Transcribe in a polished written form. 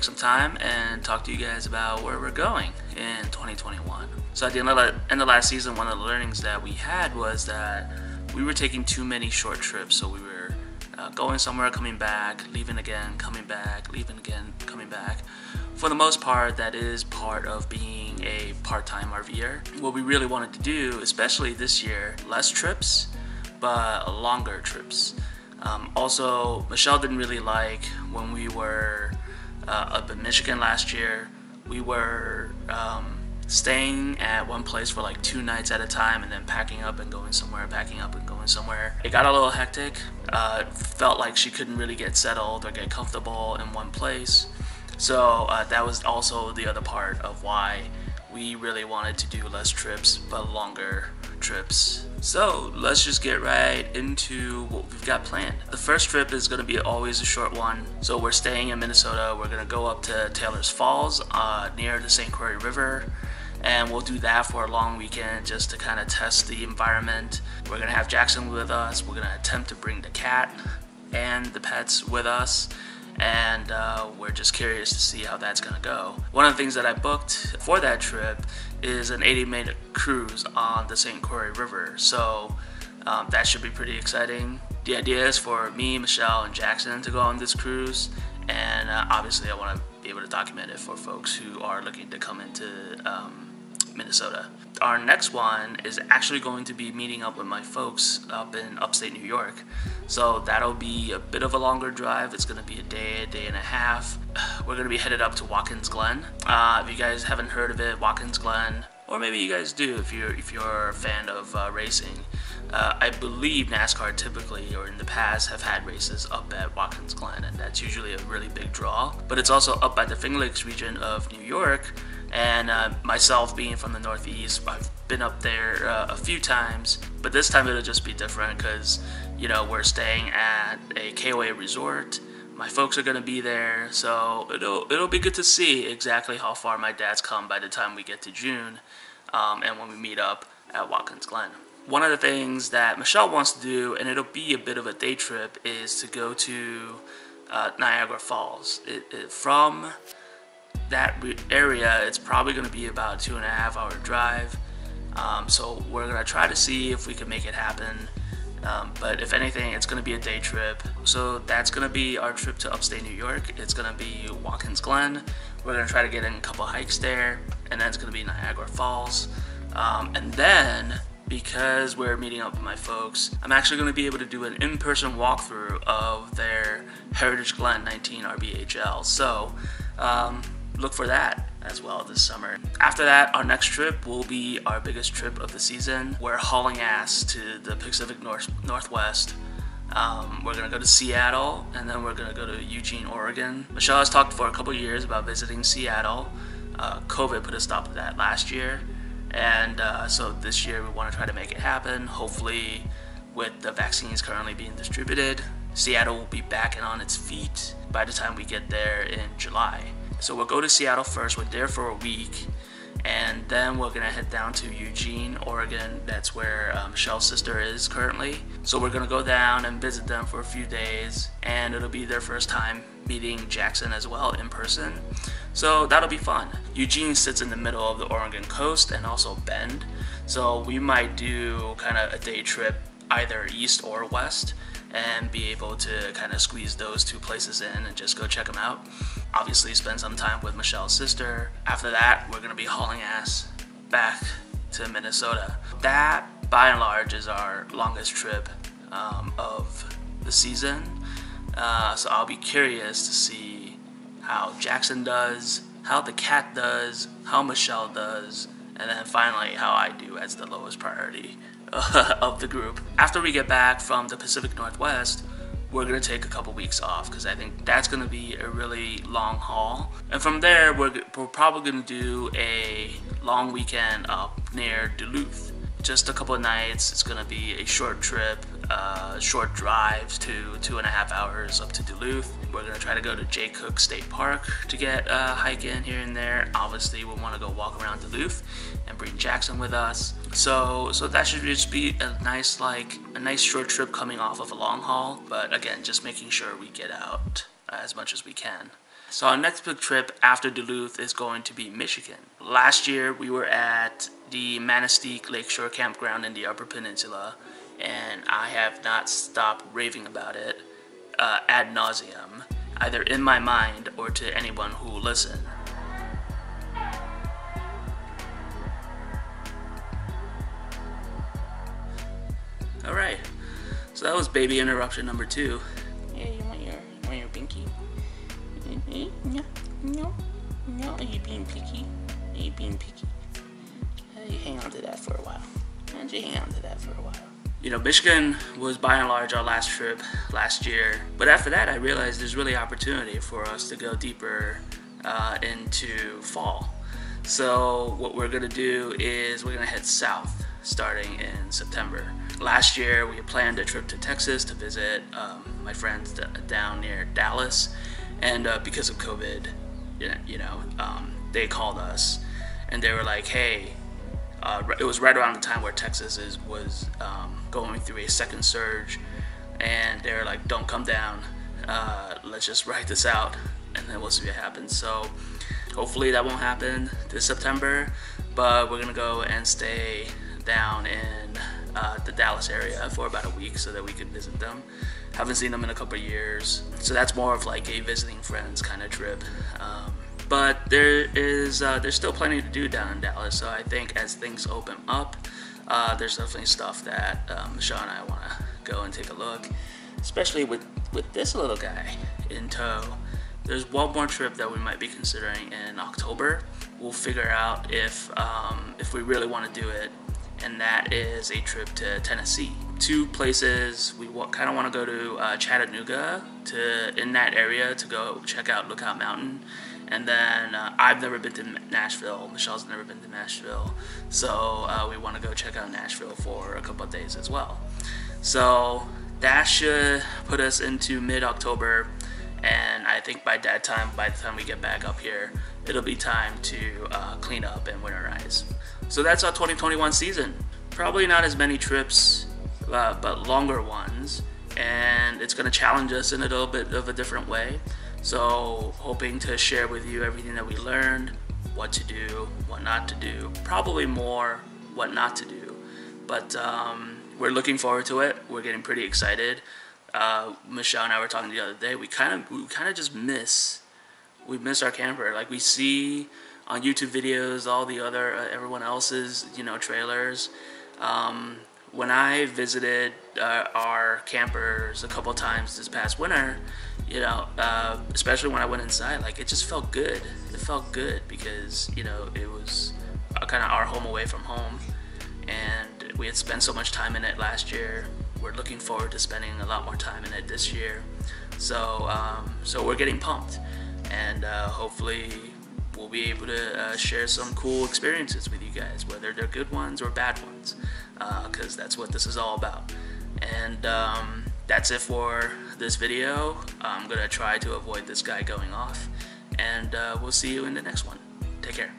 take some time and talk to you guys about where we're going in 2021. So at the end of last season, one of the learnings that we had was that we were taking too many short trips. So we were going somewhere, coming back, leaving again, coming back, leaving again, coming back. For the most part, that is part of being a part-time RVer. What we really wanted to do, especially this year, less trips, but longer trips. Also, Michelle didn't really like when we were up in Michigan last year. We were staying at one place for like 2 nights at a time and then packing up and going somewhere, packing up and going somewhere. It got a little hectic. Felt like she couldn't really get settled or get comfortable in one place. So that was also the other part of why we really wanted to do less trips but longer trips. So let's just get right into what we've got planned. The first trip is going to be always a short one. So we're staying in Minnesota. We're going to go up to Taylor's Falls near the St. Croix River, and we'll do that for a long weekend just to kind of test the environment. We're going to have Jaxon with us. We're going to attempt to bring the cat and the pets with us, and we're just curious to see how that's gonna go. One of the things that I booked for that trip is an 80-minute cruise on the St. Croix River, so that should be pretty exciting. The idea is for me, Michelle, and Jaxon to go on this cruise, and obviously I want to be able to document it for folks who are looking to come into Minnesota. Our next one is actually going to be meeting up with my folks up in upstate New York. So that'll be a bit of a longer drive. It's going to be a day and a half. We're going to be headed up to Watkins Glen. If you guys haven't heard of it, Watkins Glen, or maybe you guys do if you're a fan of racing. I believe NASCAR typically, or in the past, have had races up at Watkins Glen, and that's usually a really big draw. But it's also up by the Finger Lakes region of New York, and myself being from the Northeast, I've been up there a few times, but this time it'll just be different because, you know, we're staying at a KOA resort. My folks are going to be there, so it'll be good to see exactly how far my dad's come by the time we get to June, and when we meet up at Watkins Glen. One of the things that Michelle wants to do, and it'll be a bit of a day trip, is to go to Niagara Falls. From that area, it's probably going to be about a 2.5-hour drive. So we're going to try to see if we can make it happen. But if anything, it's going to be a day trip. So that's going to be our trip to upstate New York. It's going to be Watkins Glen. We're going to try to get in a couple hikes there, and then it's going to be Niagara Falls. And then, because we're meeting up with my folks, I'm actually going to be able to do an in-person walkthrough of their Heritage Glen 19 RBHL. So look for that as well this summer. After that, our next trip will be our biggest trip of the season. We're hauling ass to the Pacific Northwest. We're gonna go to Seattle, and then we're gonna go to Eugene, Oregon. Michelle has talked for a couple years about visiting Seattle. COVID put a stop to that last year, and so this year we want to try to make it happen. Hopefully, with the vaccines currently being distributed, Seattle will be back and on its feet by the time we get there in July. So we'll go to Seattle first. We're there for a week, and then we're gonna head down to Eugene, Oregon. That's where Michelle's sister is currently. So we're gonna go down and visit them for a few days, and it'll be their first time meeting Jaxon as well in person. So that'll be fun. Eugene sits in the middle of the Oregon coast and also Bend. So we might do kind of a day trip either east or west and be able to kind of squeeze those two places in and just go check them out. Obviously spend some time with Michelle's sister. After that, we're gonna be hauling ass back to Minnesota. That, by and large, is our longest trip of the season. So I'll be curious to see how Jaxon does, how the cat does, how Michelle does, and then finally how I do as the lowest priority of the group. After we get back from the Pacific Northwest, we're gonna take a couple weeks off because I think that's gonna be a really long haul. And from there, we're probably gonna do a long weekend up near Duluth. Just a couple of nights. It's gonna be a short trip, short drive to 2.5 hours up to Duluth. We're gonna try to go to Jay Cook State Park to get a hike in here and there. Obviously, we want to go walk around Duluth and bring Jaxon with us. So that should just be a nice short trip coming off of a long haul. But again, just making sure we get out as much as we can. So our next big trip after Duluth is going to be Michigan. Last year we were at the Manistee Lakeshore Campground in the Upper Peninsula, and I have not stopped raving about it ad nauseum, either in my mind or to anyone who will listen. Alright, so that was baby interruption number 2. Yeah, you want your binky? No, are you being picky? Are you being picky? You hang on to that for a while. Why don't you hang on to that for a while? You know, Michigan was by and large our last trip last year, but after that I realized there's really opportunity for us to go deeper into fall. So what we're gonna do is we're gonna head south starting in September. Last year we had planned a trip to Texas to visit my friends down near Dallas, and because of COVID, they called us and they were like, hey, it was right around the time where Texas was going through a second surge, and they were like, don't come down, let's just ride this out and then we'll see what happens. So hopefully that won't happen this September, but we're gonna go and stay down in the Dallas area for about a week so that we can visit them. Haven't seen them in a couple of years, so that's more of like a visiting friends kind of trip. But there's still plenty to do down in Dallas, so I think as things open up, there's definitely stuff that Michelle and I want to go and take a look, especially with this little guy in tow. There's one more trip that we might be considering in October. We'll figure out if we really want to do it, and that is a trip to Tennessee. 2 places we kind of want to go to Chattanooga, in that area to go check out Lookout Mountain. And then I've never been to Nashville, Michelle's never been to Nashville, so we want to go check out Nashville for a couple of days as well. So that should put us into mid-October, and I think by the time we get back up here, it'll be time to clean up and winterize. So that's our 2021 season. Probably not as many trips, but longer ones, and it's going to challenge us in a little bit of a different way. So hoping to share with you everything that we learned, what to do, what not to do, probably more what not to do. But we're looking forward to it. We're getting pretty excited. Michelle and I were talking the other day. We kind of just miss our camper. Like, we see on YouTube videos all the other everyone else's trailers. When I visited our campers a couple times this past winter, especially when I went inside, like, it just felt good. It felt good because it was kind of our home away from home, and we had spent so much time in it last year. We're looking forward to spending a lot more time in it this year. So we're getting pumped, and hopefully we'll be able to share some cool experiences with you guys, whether they're good ones or bad ones, because that's what this is all about. And that's it for this video. I'm gonna try to avoid this guy going off, and we'll see you in the next one. Take care.